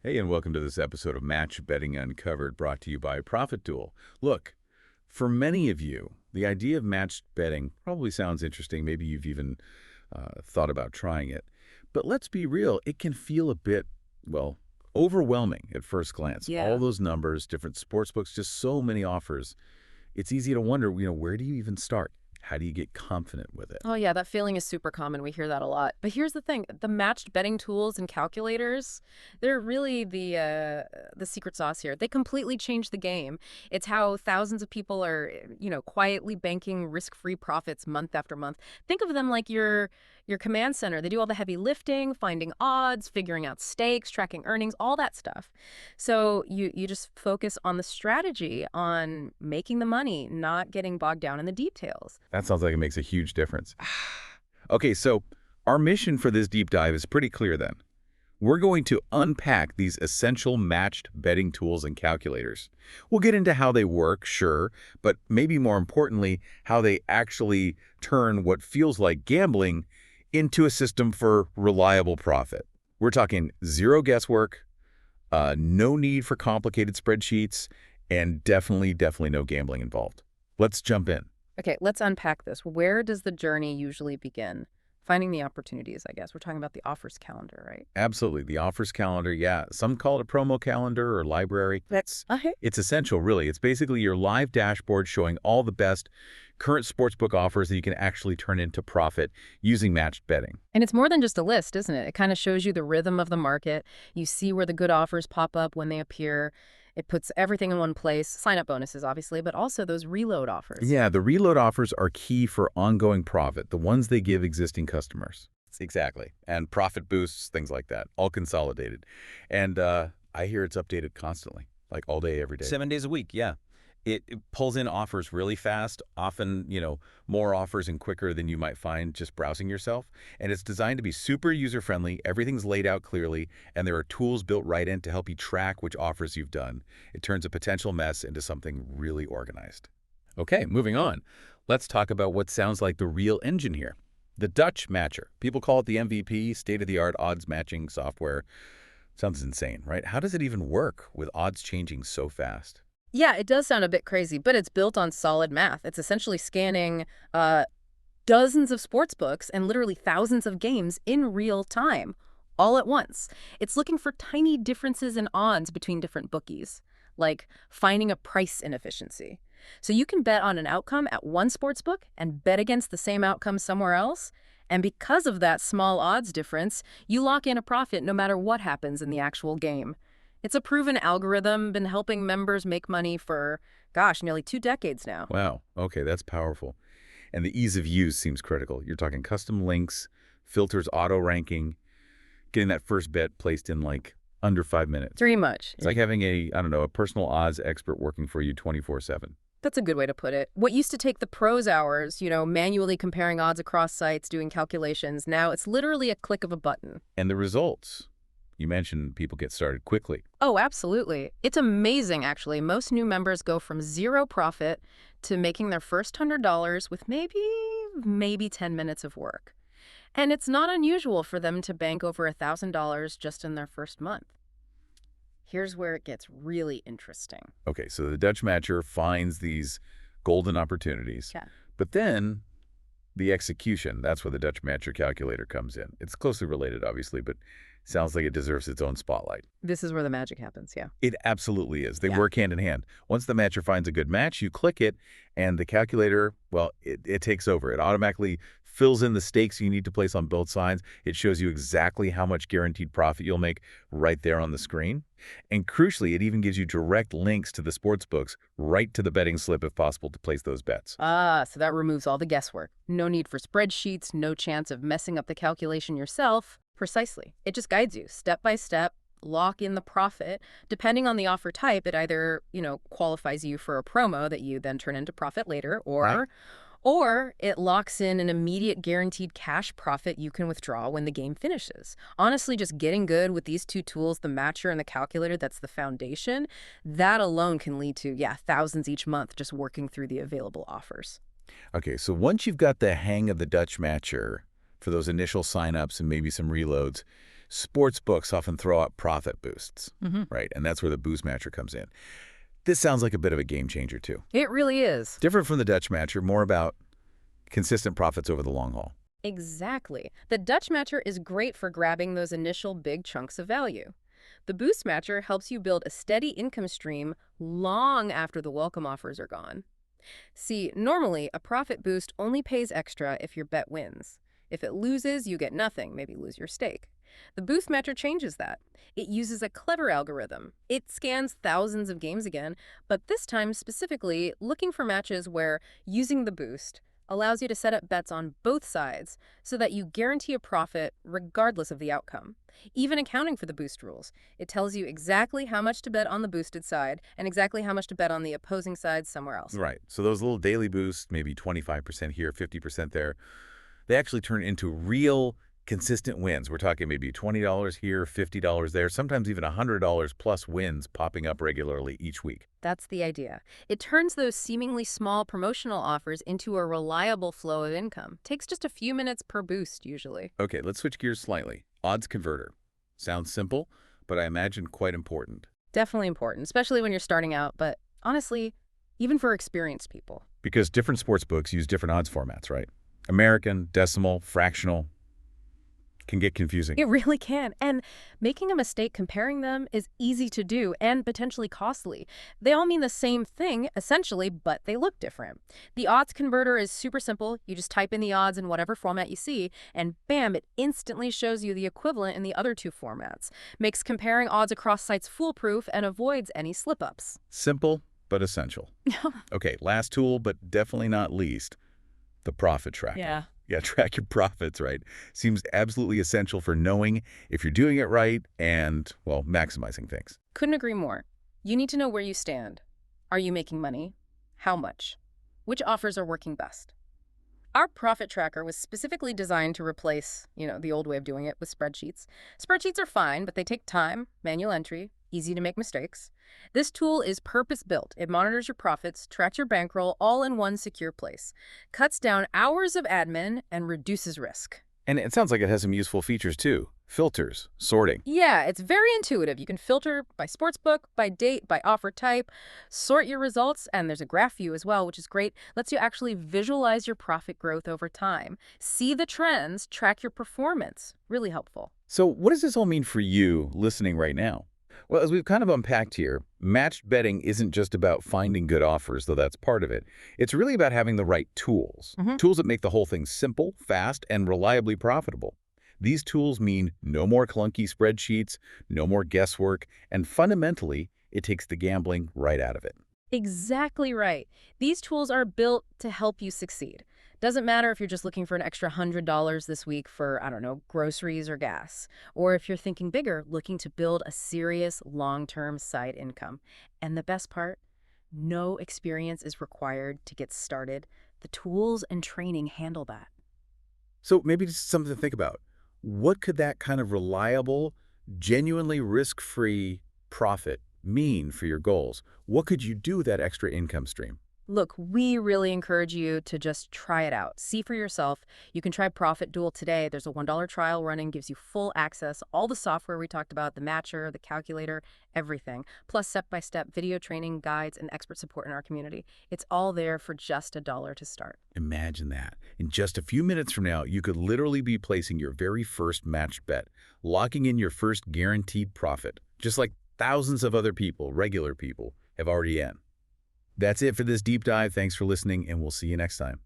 Hey, and welcome to this episode of Match Betting Uncovered, brought to you by ProfitDuel. Look, for many of you, the idea of matched betting probably sounds interesting. Maybe you've even thought about trying it. But let's be real, it can feel a bit, well, overwhelming at first glance. All Yeah. those numbers, different sports books, just so many offers. It's easy to wonder, where do you even start? How do you get confident with it? Oh, yeah, that feeling is super common. We hear that a lot. But here's the thing, the matched betting tools and calculators, they're really the secret sauce here. They completely change the game. It's how thousands of people are, quietly banking risk-free profits month after month. Think of them like your command center. They do all the heavy lifting, finding odds, figuring out stakes, tracking earnings, all that stuff. So you just focus on the strategy, on making the money, not getting bogged down in the details. That sounds like it makes a huge difference. Okay, so our mission for this deep dive is pretty clear then. We're going to unpack these essential matched betting tools and calculators. We'll get into how they work, sure, but maybe more importantly, how they actually turn what feels like gambling into a system for reliable profit. We're talking zero guesswork, no need for complicated spreadsheets, and definitely no gambling involved. Let's jump in. Okay, let's unpack this. Where does the journey usually begin? Finding the opportunities, I guess. We're talking about the offers calendar, right? Absolutely. The offers calendar, yeah. Some call it a promo calendar or library. Okay. It's essential, really. It's basically your live dashboard showing all the best current sportsbook offers that you can actually turn into profit using matched betting. And it's more than just a list, isn't it? It kind of shows you the rhythm of the market. You see where the good offers pop up when they appear. It puts everything in one place, sign-up bonuses, obviously, but also those reload offers. Yeah, the reload offers are key for ongoing profit, the ones they give existing customers. Exactly. And profit boosts, things like that, all consolidated. And I hear it's updated constantly, like all day, every day. 7 days a week, yeah. It pulls in offers really fast, often, more offers and quicker than you might find just browsing yourself. And it's designed to be super user-friendly. Everything's laid out clearly, and there are tools built right in to help you track which offers you've done. It turns a potential mess into something really organized. Okay, moving on. Let's talk about what sounds like the real engine here. The Dutch Matcher. People call it the MVP, state-of-the-art odds matching software. Sounds insane, right? How does it even work with odds changing so fast? Yeah, it does sound a bit crazy, but it's built on solid math. It's essentially scanning dozens of sports books and literally thousands of games in real time, all at once. It's looking for tiny differences in odds between different bookies, like finding a price inefficiency. So you can bet on an outcome at one sports book and bet against the same outcome somewhere else. And because of that small odds difference, you lock in a profit no matter what happens in the actual game. It's a proven algorithm, been helping members make money for, gosh, nearly 2 decades now. Wow, okay, that's powerful. And the ease of use seems critical. You're talking custom links, filters auto-ranking, getting that first bet placed in like under 5 minutes. Pretty much. It's like having a personal odds expert working for you 24/7. That's a good way to put it. What used to take the pros hours, manually comparing odds across sites, doing calculations, now it's literally a click of a button. And the results. You mentioned people get started quickly. Oh, absolutely. It's amazing, actually. Most new members go from zero profit to making their first $100 with maybe 10 minutes of work. And it's not unusual for them to bank over $1,000 just in their first month. Here's where it gets really interesting. Okay, so the Dutch Matcher finds these golden opportunities. Yeah. But then the execution, that's where the Dutch Matcher calculator comes in. It's closely related, obviously, but sounds like it deserves its own spotlight. This is where the magic happens, yeah. It absolutely is. They Yeah. work hand in hand. Once the matcher finds a good match, you click it, and the calculator, well, it takes over. It automatically fills in the stakes you need to place on both sides. It shows you exactly how much guaranteed profit you'll make right there on the screen. And crucially, it even gives you direct links to the sports books right to the betting slip if possible to place those bets. Ah, so that removes all the guesswork. No need for spreadsheets, no chance of messing up the calculation yourself. Precisely. It just guides you step by step, lock in the profit. Depending on the offer type, it either, qualifies you for a promo that you then turn into profit later, Right. or it locks in an immediate guaranteed cash profit you can withdraw when the game finishes. Honestly, just getting good with these two tools, the matcher and the calculator, that's the foundation, that alone can lead to, thousands each month just working through the available offers. Okay, so once you've got the hang of the Dutch Matcher for those initial signups and maybe some reloads, Sports books often throw out profit boosts, Hmm. right? And that's where the boost matcher comes in. This sounds like a bit of a game changer, too. It really is. Different from the Dutch matcher, more about consistent profits over the long haul. Exactly. The Dutch matcher is great for grabbing those initial big chunks of value. The boost matcher helps you build a steady income stream long after the welcome offers are gone. See, normally, a profit boost only pays extra if your bet wins. If it loses, you get nothing, maybe lose your stake. The boost matcher changes that. It uses a clever algorithm. It scans thousands of games again, but this time specifically looking for matches where using the boost allows you to set up bets on both sides so that you guarantee a profit regardless of the outcome. Even accounting for the boost rules, it tells you exactly how much to bet on the boosted side and exactly how much to bet on the opposing side somewhere else. Right. So those little daily boosts, maybe 25% here, 50% there, they actually turn into real consistent wins. We're talking maybe $20 here, $50 there, sometimes even $100 plus wins popping up regularly each week. That's the idea. It turns those seemingly small promotional offers into a reliable flow of income. Takes just a few minutes per boost, usually. Okay, let's switch gears slightly. Odds converter. Sounds simple, but I imagine quite important. Definitely important, especially when you're starting out, but honestly, even for experienced people. Because different sports books use different odds formats, right? American, decimal, fractional. Can get confusing. It really can. And making a mistake comparing them is easy to do and potentially costly. They all mean the same thing, essentially, but they look different. The odds converter is super simple. You just type in the odds in whatever format you see, and bam, it instantly shows you the equivalent in the other two formats. Makes comparing odds across sites foolproof and avoids any slip-ups. Simple, but essential. Okay, last tool, but definitely not least, the profit tracker. Yeah. Yeah, track your profits, right? Seems absolutely essential for knowing if you're doing it right and, well, maximizing things. Couldn't agree more. You need to know where you stand. Are you making money? How much? Which offers are working best? Our profit tracker was specifically designed to replace, the old way of doing it with spreadsheets. Spreadsheets are fine, but they take time, manual entry, easy to make mistakes. This tool is purpose-built. It monitors your profits, tracks your bankroll, all in one secure place. Cuts down hours of admin and reduces risk. And it sounds like it has some useful features too. Filters, sorting. Yeah, it's very intuitive. You can filter by sportsbook, by date, by offer type, sort your results, and there's a graph view as well, which is great. Lets you actually visualize your profit growth over time. See the trends, track your performance. Really helpful. So what does this all mean for you listening right now? Well, as we've kind of unpacked here, matched betting isn't just about finding good offers, though that's part of it. It's really about having the right tools. Tools that make the whole thing simple, fast, and reliably profitable. These tools mean no more clunky spreadsheets, no more guesswork, and fundamentally, it takes the gambling right out of it. Exactly right. These tools are built to help you succeed. Doesn't matter if you're just looking for an extra $100 this week for, groceries or gas, or if you're thinking bigger, looking to build a serious long-term side income. And the best part, no experience is required to get started. The tools and training handle that. So maybe just something to think about. What could that kind of reliable, genuinely risk-free profit mean for your goals? What could you do with that extra income stream? Look, we really encourage you to just try it out. See for yourself. You can try ProfitDuel today. There's a $1 trial running, gives you full access, all the software we talked about, the matcher, the calculator, everything, plus step-by-step video training, guides, and expert support in our community. It's all there for just $1 to start. Imagine that. In just a few minutes from now, you could literally be placing your very first matched bet, locking in your first guaranteed profit, just like thousands of other people, regular people, have already in. That's it for this deep dive. Thanks for listening, and we'll see you next time.